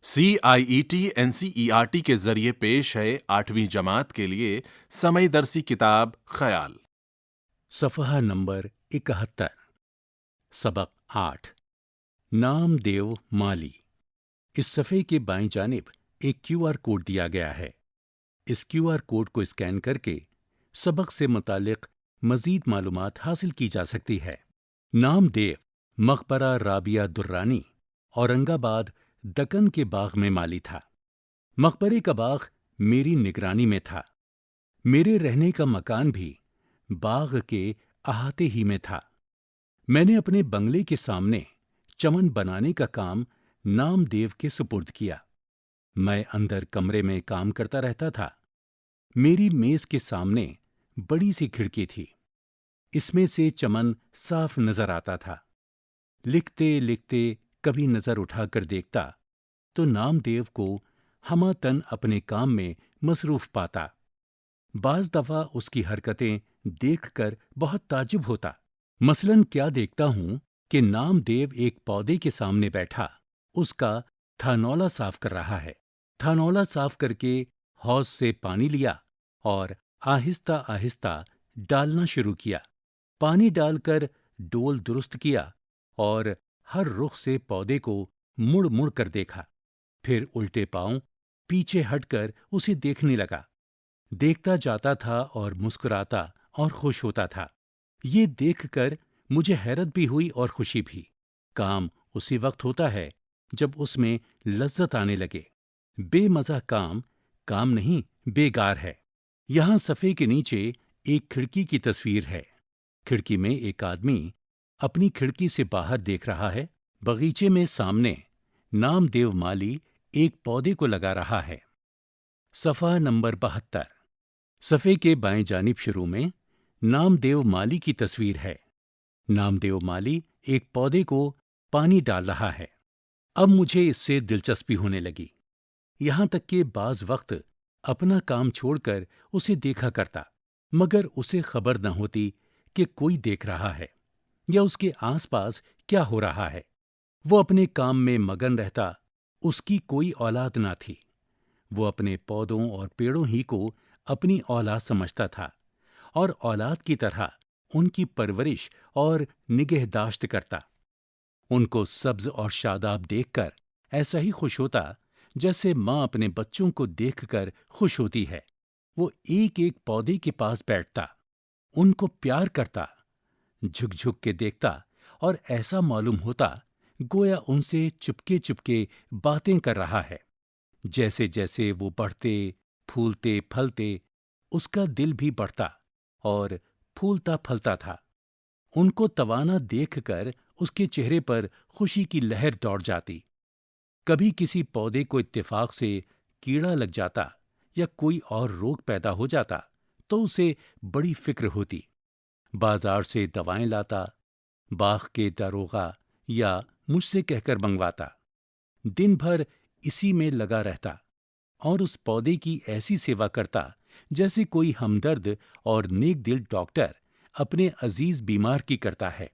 CIET NCERT के जरिए पेश है 8वीं जमात के लिए समयदर्शी किताब ख्याल। सफ़हा नंबर 71। सबक 8। नामदेव माली। इस सफ़े के बाईं जानिब एक QR कोड दिया गया है। इस QR कोड को स्कैन करके सबक से मुतालिक मज़ीद मालूमात हासिल की जा सकती है। नामदेव मकबरा राबिया दुर्रानी, औरंगाबाद, दक्कन के बाग में माली था। मकबरे का बाग मेरी निगरानी में था। मेरे रहने का मकान भी बाग के अहाते ही में था। मैंने अपने बंगले के सामने चमन बनाने का काम नामदेव के सुपुर्द किया। मैं अंदर कमरे में काम करता रहता था। मेरी मेज के सामने बड़ी सी खिड़की थी। इसमें से चमन साफ नजर आता था। लिखते लिखते कभी नजर उठाकर देखता तो नामदेव को हमातन अपने काम में मसरूफ पाता। बाज दफा उसकी हरकतें देखकर बहुत ताज्जुब होता। मसलन क्या देखता हूं कि नामदेव एक पौधे के सामने बैठा उसका थानौला साफ कर रहा है। थानौला साफ करके हौज से पानी लिया और आहिस्ता आहिस्ता डालना शुरू किया। पानी डालकर डोल दुरुस्त किया और हर रुख से पौधे को मुड़ मुड़ कर देखा। फिर उल्टे पांव पीछे हटकर उसे देखने लगा। देखता जाता था और मुस्कुराता और खुश होता था। ये देखकर मुझे हैरत भी हुई और खुशी भी। काम उसी वक्त होता है जब उसमें लज्जत आने लगे। बेमज़ा काम काम नहीं, बेगार है। यहाँ सफ़े के नीचे एक खिड़की की तस्वीर है। खिड़की में एक आदमी अपनी खिड़की से बाहर देख रहा है। बगीचे में सामने नामदेव माली एक पौधे को लगा रहा है। सफ़ा नंबर 72। सफ़े के बाएं जानिब शुरू में नामदेव माली की तस्वीर है। नामदेव माली एक पौधे को पानी डाल रहा है। अब मुझे इससे दिलचस्पी होने लगी। यहाँ तक कि बाज़ वक्त अपना काम छोड़कर उसे देखा करता, मगर उसे खबर न होती कि कोई देख रहा है या उसके आसपास क्या हो रहा है। वो अपने काम में मगन रहता। उसकी कोई औलाद ना थी। वो अपने पौधों और पेड़ों ही को अपनी औलाद समझता था और औलाद की तरह उनकी परवरिश और निगहदाश्त करता। उनको सब्ज और शादाब देखकर ऐसा ही खुश होता जैसे माँ अपने बच्चों को देखकर खुश होती है। वो एक एक पौधे के पास बैठता, उनको प्यार करता, झुक झुक के देखता और ऐसा मालूम होता गोया उनसे चुपके चुपके बातें कर रहा है। जैसे जैसे वो बढ़ते, फूलते, फलते, उसका दिल भी बढ़ता और फूलता फलता था। उनको तवाना देखकर उसके चेहरे पर खुशी की लहर दौड़ जाती। कभी किसी पौधे को इत्तेफाक से कीड़ा लग जाता या कोई और रोग पैदा हो जाता तो उसे बड़ी फिक्र होती। बाजार से दवाएं लाता, बाग के दारोगा या मुझसे कहकर मंगवाता। दिन भर इसी में लगा रहता और उस पौधे की ऐसी सेवा करता जैसे कोई हमदर्द और नेक दिल डॉक्टर अपने अजीज बीमार की करता है।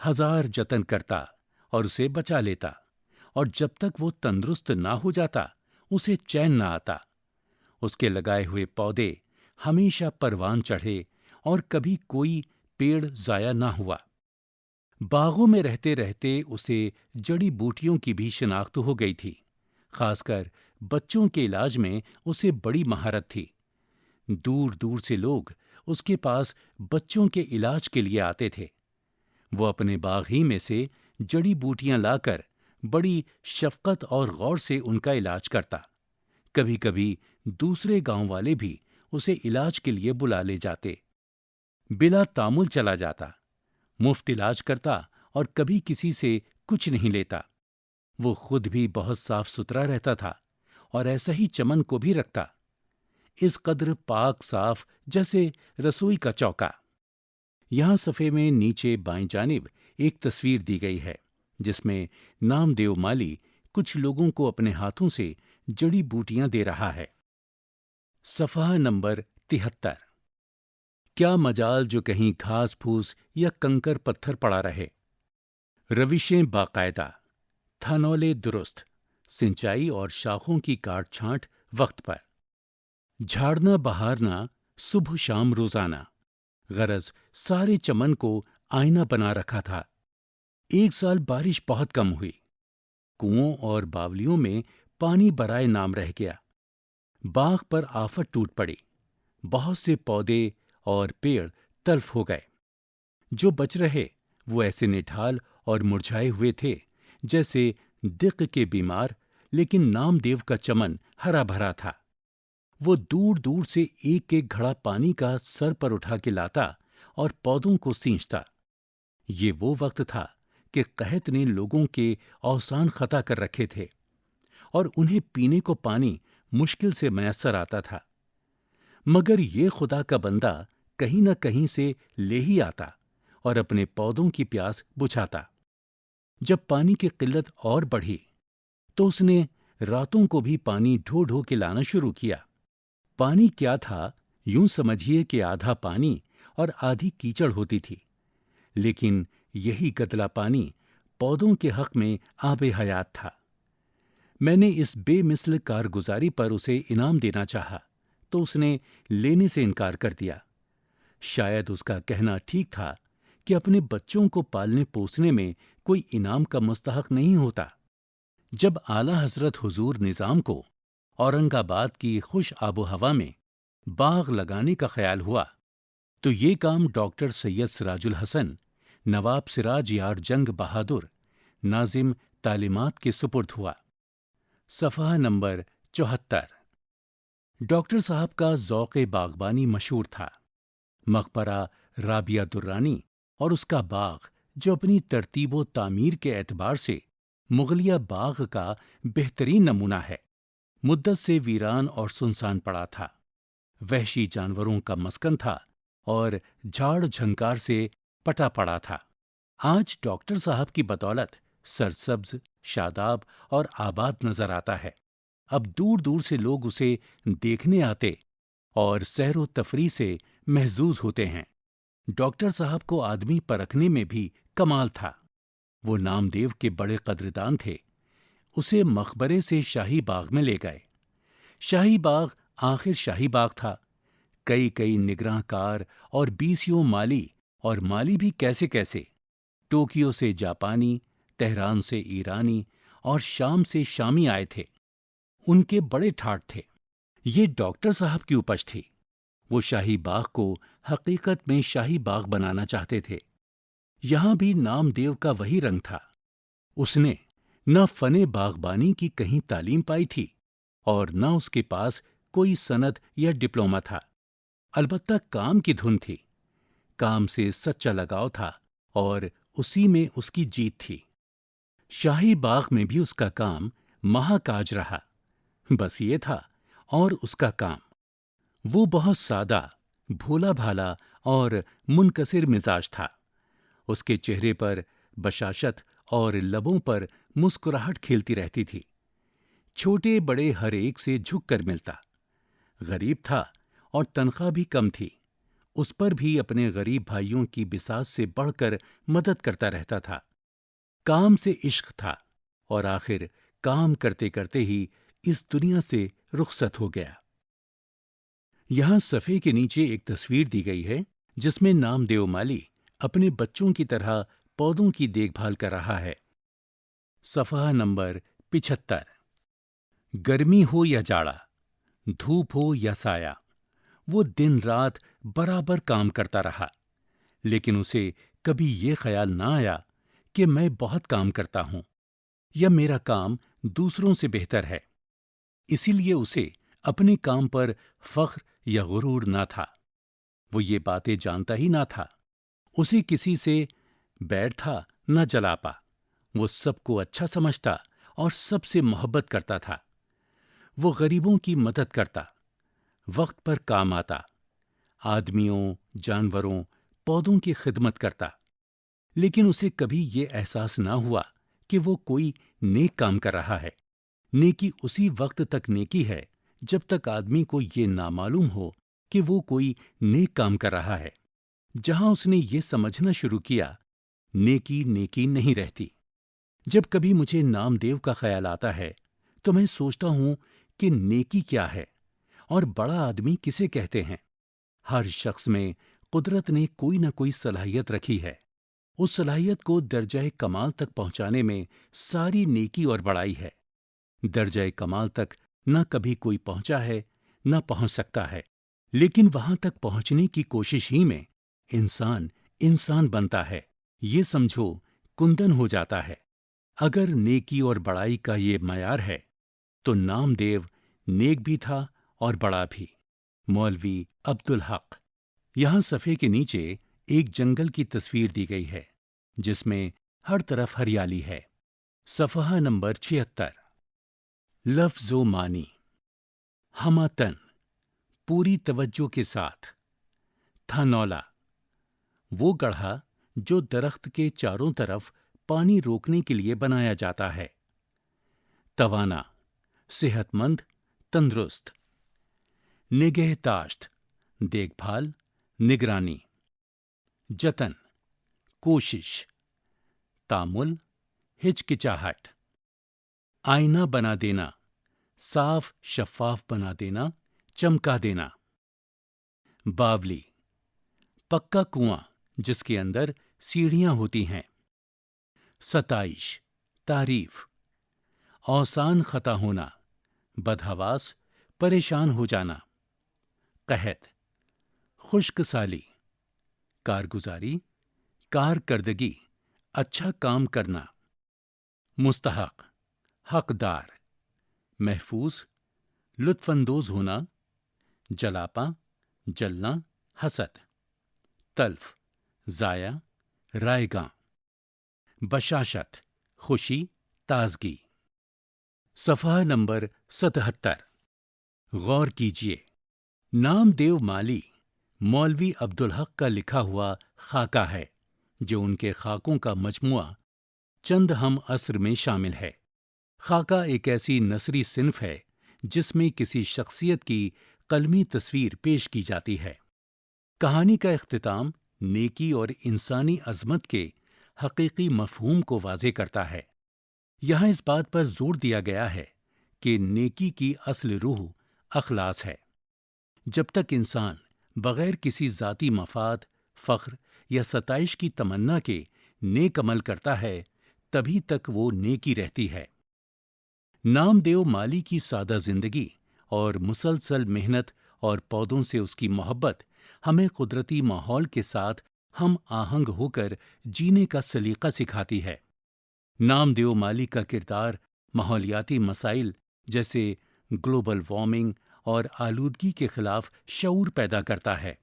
हजार जतन करता और उसे बचा लेता, और जब तक वो तंदुरुस्त ना हो जाता उसे चैन ना आता। उसके लगाए हुए पौधे हमेशा परवान चढ़े और कभी कोई पेड़ जाया ना हुआ। बागों में रहते रहते उसे जड़ी बूटियों की भी शिनाख्त हो गई थी। खासकर बच्चों के इलाज में उसे बड़ी महारत थी। दूर दूर से लोग उसके पास बच्चों के इलाज के लिए आते थे। वो अपने बाग ही में से जड़ी बूटियां लाकर बड़ी शफकत और गौर से उनका इलाज करता। कभी कभी दूसरे गांव वाले भी उसे इलाज के लिए बुला ले जाते। बिला तामुल चला जाता, मुफ्त इलाज करता और कभी किसी से कुछ नहीं लेता। वो खुद भी बहुत साफ सुथरा रहता था और ऐसा ही चमन को भी रखता, इस कद्र पाक साफ जैसे रसोई का चौका। यहाँ सफ़े में नीचे बाईं जानिब एक तस्वीर दी गई है जिसमें नामदेव माली कुछ लोगों को अपने हाथों से जड़ी बूटियां दे रहा है। सफ़हा नंबर 73। क्या मजाल जो कहीं घास फूस या कंकर पत्थर पड़ा रहे। रविशें बाकायदा, थानौले दुरुस्त, सिंचाई और शाखों की काट छांट वक्त पर, झाड़ना बहारना सुबह शाम रोजाना। गरज सारे चमन को आईना बना रखा था। एक साल बारिश बहुत कम हुई। कुओं और बावलियों में पानी बराए नाम रह गया। बाग पर आफत टूट पड़ी। बहुत से पौधे और पेड़ तल्फ हो गए। जो बच रहे वो ऐसे निढाल और मुरझाए हुए थे जैसे दिक के बीमार, लेकिन नामदेव का चमन हरा भरा था। वो दूर दूर से एक एक घड़ा पानी का सर पर उठा के लाता और पौधों को सींचता। ये वो वक्त था कि कहत ने लोगों के अवसान खता कर रखे थे और उन्हें पीने को पानी मुश्किल से मैसर आता था। मगर ये खुदा का बंदा कहीं न कहीं से ले ही आता और अपने पौधों की प्यास बुझाता। जब पानी की किल्लत और बढ़ी तो उसने रातों को भी पानी ढो ढो के लाना शुरू किया। पानी क्या था, यूं समझिए कि आधा पानी और आधी कीचड़ होती थी, लेकिन यही गदला पानी पौधों के हक में आबे हयात था। मैंने इस बेमिसल कारगुजारी पर उसे इनाम देना चाहा तो उसने लेने से इनकार कर दिया। शायद उसका कहना ठीक था कि अपने बच्चों को पालने पोसने में कोई इनाम का मुस्तहक नहीं होता। जब आला हजरत हुजूर निजाम को औरंगाबाद की खुश आबो हवा में बाग लगाने का ख्याल हुआ तो ये काम डॉक्टर सैयद सिराजुल हसन, नवाब सिराज यार जंग बहादुर, नाजिम तालीमात के सुपुर्द हुआ। सफ़हा नंबर 74। डॉक्टर साहब का ज़ौक़े बागबानी मशहूर था। मकबरा राबिया दुर्रानी और उसका बाग, जो अपनी तरतीब व तामीर के एतबार से मुगलिया बाग का बेहतरीन नमूना है, मुद्दत से वीरान और सुनसान पड़ा था। वहशी जानवरों का मस्कन था और झाड़ झंकार से पटा पड़ा था। आज डॉक्टर साहब की बदौलत सरसब्ज, शादाब और आबाद नजर आता है। अब दूर दूर से लोग उसे देखने आते और सैरो तफरी से महजूज होते हैं। डॉक्टर साहब को आदमी परखने में भी कमाल था। वो नामदेव के बड़े कद्रदान थे। उसे मकबरे से शाही बाग में ले गए। शाही बाग आखिर शाही बाग था। कई कई निगराहकार और बीसियों माली, और माली भी कैसे कैसे, टोक्यो से जापानी, तेहरान से ईरानी और शाम से शामी आए थे। उनके बड़े ठाट थे। ये डॉक्टर साहब की उपज थी। वो शाही बाग को हकीकत में शाही बाग बनाना चाहते थे। यहां भी नामदेव का वही रंग था। उसने न फने बागबानी की कहीं तालीम पाई थी और न उसके पास कोई सनद या डिप्लोमा था। अलबत्ता काम की धुन थी। काम से सच्चा लगाव था और उसी में उसकी जीत थी। शाही बाग में भी उसका काम महाकाज रहा। बस ये था और उसका काम। वो बहुत सादा, भोला भाला और मुनकसिर मिजाज था। उसके चेहरे पर बशाशत और लबों पर मुस्कुराहट खेलती रहती थी। छोटे बड़े हर एक से झुक कर मिलता। गरीब था और तनख्वाह भी कम थी। उस पर भी अपने गरीब भाइयों की बिसात से बढ़कर मदद करता रहता था। काम से इश्क था और आखिर काम करते करते ही इस दुनिया से रुखसत हो गया। यहां सफ़े के नीचे एक तस्वीर दी गई है जिसमें नामदेव माली अपने बच्चों की तरह पौधों की देखभाल कर रहा है। सफ़हा नंबर 75। गर्मी हो या जाड़ा, धूप हो या साया, वो दिन रात बराबर काम करता रहा। लेकिन उसे कभी ये ख्याल ना आया कि मैं बहुत काम करता हूं या मेरा काम दूसरों से बेहतर है। इसीलिए उसे अपने काम पर फख्र या गुरूर ना था। वो ये बातें जानता ही ना था। उसे किसी से बैर था न जलापा। वो सबको अच्छा समझता और सबसे मोहब्बत करता था। वो गरीबों की मदद करता, वक्त पर काम आता, आदमियों, जानवरों, पौधों की खिदमत करता। लेकिन उसे कभी ये एहसास ना हुआ कि वो कोई नेक काम कर रहा है। नेकी उसी वक्त तक नेकी है जब तक आदमी को ये नामालूम हो कि वो कोई नेक काम कर रहा है। जहां उसने ये समझना शुरू किया, नेकी नेकी नहीं रहती। जब कभी मुझे नामदेव का ख्याल आता है तो मैं सोचता हूं कि नेकी क्या है और बड़ा आदमी किसे कहते हैं। हर शख्स में कुदरत ने कोई न कोई सलाहियत रखी है। उस सलाहियत को दर्जाए कमाल तक पहुंचाने में सारी नेकी और बड़ाई है। दर्जाए कमाल तक न कभी कोई पहुंचा है, न पहुंच सकता है, लेकिन वहां तक पहुंचने की कोशिश ही में इंसान इंसान बनता है। ये समझो कुंदन हो जाता है। अगर नेकी और बड़ाई का ये मयार है, तो नामदेव नेक भी था और बड़ा भी। मौलवी अब्दुल हक। यहाँ सफ़े के नीचे एक जंगल की तस्वीर दी गई है, जिसमें हर तरफ हरियाली है। सफ़हा नंबर 76। लफ्ज़ो मानी। हमतन, पूरी तवज्जो के साथ। थनौला, वो गढ़ा जो दरख्त के चारों तरफ पानी रोकने के लिए बनाया जाता है। तवाना, सेहतमंद, तंदुरुस्त। निगहदाश्त, देखभाल, निगरानी। जतन, कोशिश। तामुल, हिचकिचाहट। आईना बना देना, साफ शफाफ बना देना, चमका देना। बावली, पक्का कुआं जिसके अंदर सीढ़ियां होती हैं। सताइश, तारीफ। औसान खता होना, बदहवास, परेशान हो जाना। कहत, खुश्कसाली, कारगुजारी, कारकर्दगी, अच्छा काम करना। मुस्तहक, हकदार। महफूज, लुत्फानंदोज होना। जलापा, जलना, हसद। तल्फ, जाया, रायगां। बशाशत, खुशी, ताजगी। सफ़हा नंबर 77। गौर कीजिए, नामदेव माली मौलवी अब्दुल हक का लिखा हुआ खाका है, जो उनके खाकों का मजमुआ चंद हम असर में शामिल है। खाका एक ऐसी नसरी सिन्फ है जिसमें किसी शख्सियत की कलमी तस्वीर पेश की जाती है। कहानी का इख्तिताम नेकी और इंसानी अजमत के हकीकी मफहूम को वाज़े करता है। यहाँ इस बात पर जोर दिया गया है कि नेकी की असल रूह अखलास है। जब तक इंसान बगैर किसी ज़ाती मफाद, फ़ख्र या सताइश की तमन्ना के नेक अमल करता है, तभी तक वो नेकी रहती है। नामदेव माली की सादा जिंदगी और मुसलसल मेहनत और पौधों से उसकी मोहब्बत हमें कुदरती माहौल के साथ हम आहंग होकर जीने का सलीका सिखाती है। नामदेव माली का किरदार माहौलियाती मसाइल जैसे ग्लोबल वार्मिंग और आलूदगी के खिलाफ शऊर पैदा करता है।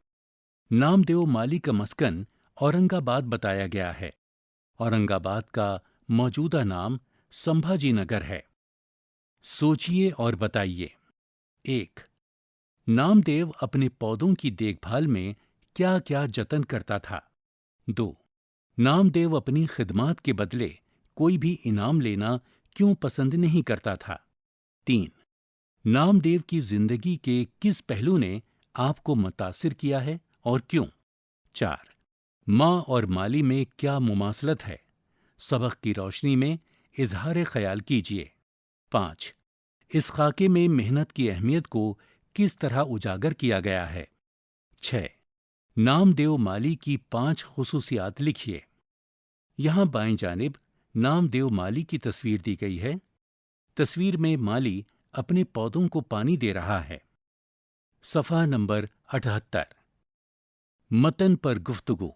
नामदेव माली का मस्कन औरंगाबाद बताया गया है। औरंगाबाद का मौजूदा नाम संभाजी नगर है। सोचिए और बताइए। 1. नामदेव अपने पौधों की देखभाल में क्या क्या जतन करता था। 2. नामदेव अपनी खिदमात के बदले कोई भी इनाम लेना क्यों पसंद नहीं करता था। 3. नामदेव की जिंदगी के किस पहलू ने आपको मुतासिर किया है और क्यों। 4. माँ और माली में क्या मुमासलत है, सबक की रोशनी में इजहार ख्याल कीजिए। 5. इस खाके में मेहनत की अहमियत को किस तरह उजागर किया गया है। 6. नामदेव माली की 5 खुसूसियात लिखिए। यहाँ बाईं जानिब नामदेव माली की तस्वीर दी गई है। तस्वीर में माली अपने पौधों को पानी दे रहा है। सफ़हा नंबर 78। मतन पर गुफ्तगू।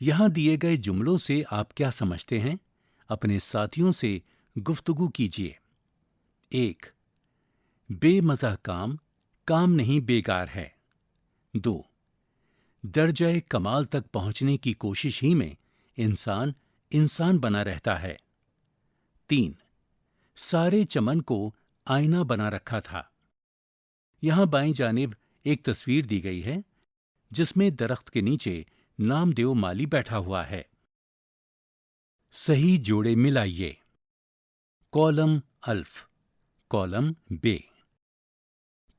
यहाँ दिए गए जुमलों से आप क्या समझते हैं? अपने साथियों से गुफ्तगू कीजिए। 1. बेमज़ा काम, काम नहीं बेकार है। 2. दर्जाए कमाल तक पहुंचने की कोशिश ही में इंसान इंसान बना रहता है। 3. सारे चमन को आईना बना रखा था। यहाँ बाईं जानिब एक तस्वीर दी गई है, जिसमें दरख्त के नीचे नामदेव माली बैठा हुआ है। सही जोड़े मिलाइए। कॉलम अल्फ, कॉलम बे।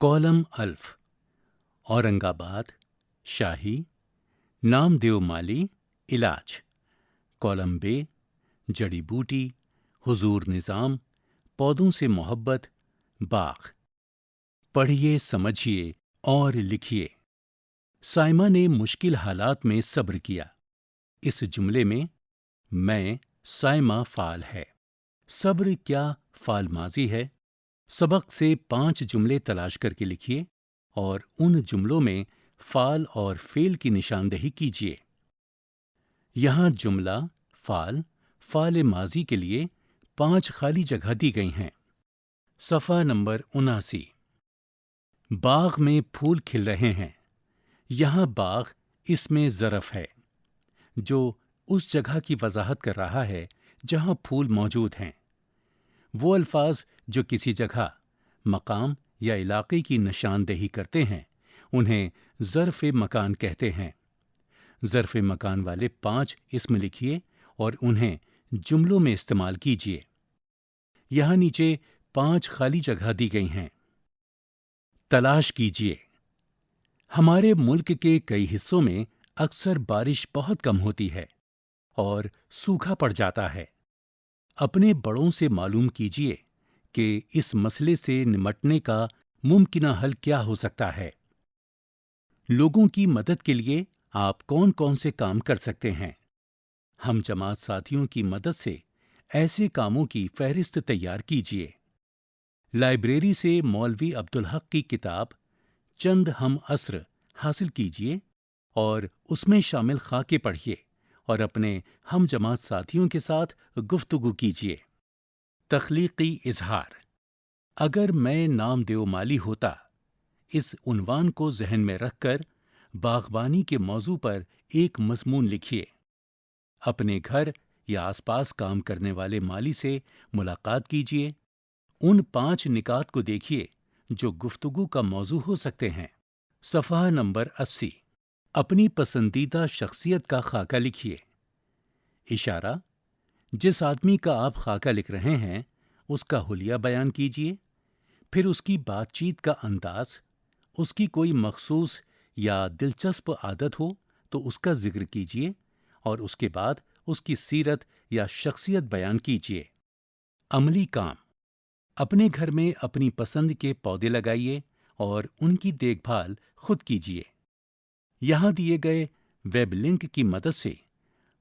कॉलम अल्फ, औरंगाबाद, शाही, नामदेव माली, इलाज। कॉलम बे, जड़ी बूटी, हुजूर निज़ाम, पौधों से मोहब्बत, बाग। पढ़िए, समझिए और लिखिए। साइमा ने मुश्किल हालात में सब्र किया। इस जुमले में मैं, साइमा फाल है। सब्र क्या फाल माजी है? सबक से 5 जुमले तलाश करके लिखिए और उन जुमलों में फाल और फेल की निशानदेही कीजिए। यहाँ जुमला फाल माजी के लिए 5 खाली जगह दी गई हैं। सफ़ा नंबर 79। बाग में फूल खिल रहे हैं। यहाँ बाग इसमें ज़रफ़ है, जो उस जगह की वजाहत कर रहा है जहाँ फूल मौजूद हैं। वो अल्फाज जो किसी जगह, मकाम या इलाके की निशानदेही करते हैं, उन्हें ज़र्फ़ मकान कहते हैं। ज़र्फ़ मकान वाले 5 इसम लिखिए और उन्हें जुमलों में इस्तेमाल कीजिए। यहाँ नीचे 5 खाली जगह दी गई हैं। तलाश कीजिए। हमारे मुल्क के कई हिस्सों में अक्सर बारिश बहुत कम होती है और सूखा पड़ जाता है। अपने बड़ों से मालूम कीजिए कि इस मसले से निमटने का मुमकिन हल क्या हो सकता है। लोगों की मदद के लिए आप कौन कौन से काम कर सकते हैं? हम जमात साथियों की मदद से ऐसे कामों की फहरिस्त तैयार कीजिए। लाइब्रेरी से मौलवी अब्दुल हक की किताब चंद हम असर हासिल कीजिए और उसमें शामिल खाके पढ़िए और अपने हम जमात साथियों के साथ गुफ्तगू कीजिए। तख्लीकी इजहार। अगर मैं नामदेव माली होता, इस उन्वान को जहन में रखकर बागवानी के मौजू पर एक मज़मून लिखिए। अपने घर या आसपास काम करने वाले माली से मुलाकात कीजिए। उन 5 निकात को देखिए जो गुफ्तगू का मौजू हो सकते हैं। सफ़हा नंबर 80। अपनी पसंदीदा शख्सियत का खाका लिखिए। इशारा, जिस आदमी का आप खाका लिख रहे हैं उसका हुलिया बयान कीजिए। फिर उसकी बातचीत का अंदाज, उसकी कोई मखसूस या दिलचस्प आदत हो तो उसका जिक्र कीजिए और उसके बाद उसकी सीरत या शख्सियत बयान कीजिए। अमली काम। अपने घर में अपनी पसंद के पौधे लगाइए और उनकी देखभाल खुद कीजिए। यहाँ दिए गए वेब लिंक की मदद से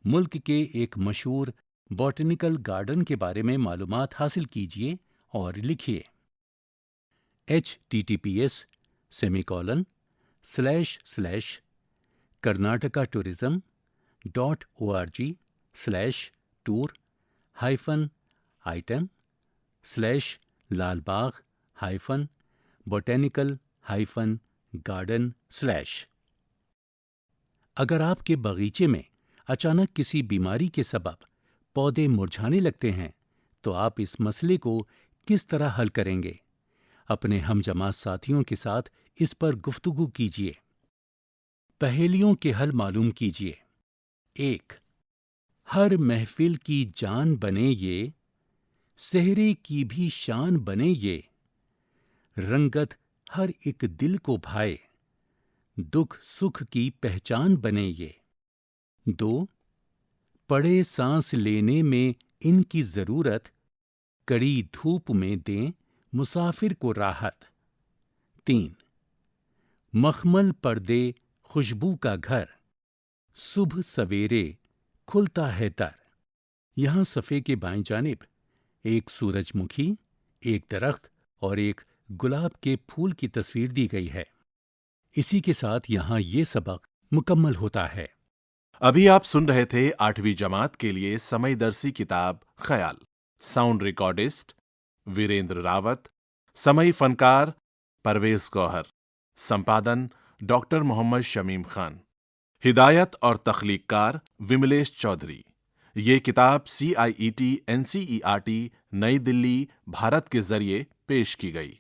मुल्क के एक मशहूर बॉटनिकल गार्डन के बारे में मालूमात हासिल कीजिए और लिखिए। https://karnataka-tourism.org/tour-highlighten/lalbagh-botanical-garden/। अगर आपके बगीचे में अचानक किसी बीमारी के सबब पौधे मुरझाने लगते हैं, तो आप इस मसले को किस तरह हल करेंगे? अपने हम जमात साथियों के साथ इस पर गुफ्तगू कीजिए। पहेलियों के हल मालूम कीजिए। 1. हर महफिल की जान बने ये, सेहरे की भी शान बने ये, रंगत हर एक दिल को भाए, दुख सुख की पहचान बने ये। 2. पड़े सांस लेने में इनकी जरूरत, कड़ी धूप में दें मुसाफिर को राहत। 3. मखमल पर्दे खुशबू का घर, सुबह सवेरे खुलता है दर। यहाँ सफ़े के बाएं जानिब एक सूरजमुखी, एक दरख्त और एक गुलाब के फूल की तस्वीर दी गई है। इसी के साथ यहाँ ये सबक मुकम्मल होता है। अभी आप सुन रहे थे 8वीं जमात के लिए समयदर्शी किताब ख्याल। साउंड रिकॉर्डिस्ट वीरेंद्र रावत, समई फनकार परवेज गौहर, संपादन डॉक्टर मोहम्मद शमीम खान, हिदायत और तख्लीककार विमलेश चौधरी। ये किताब CIET NCERT नई दिल्ली, भारत के जरिए पेश की गई।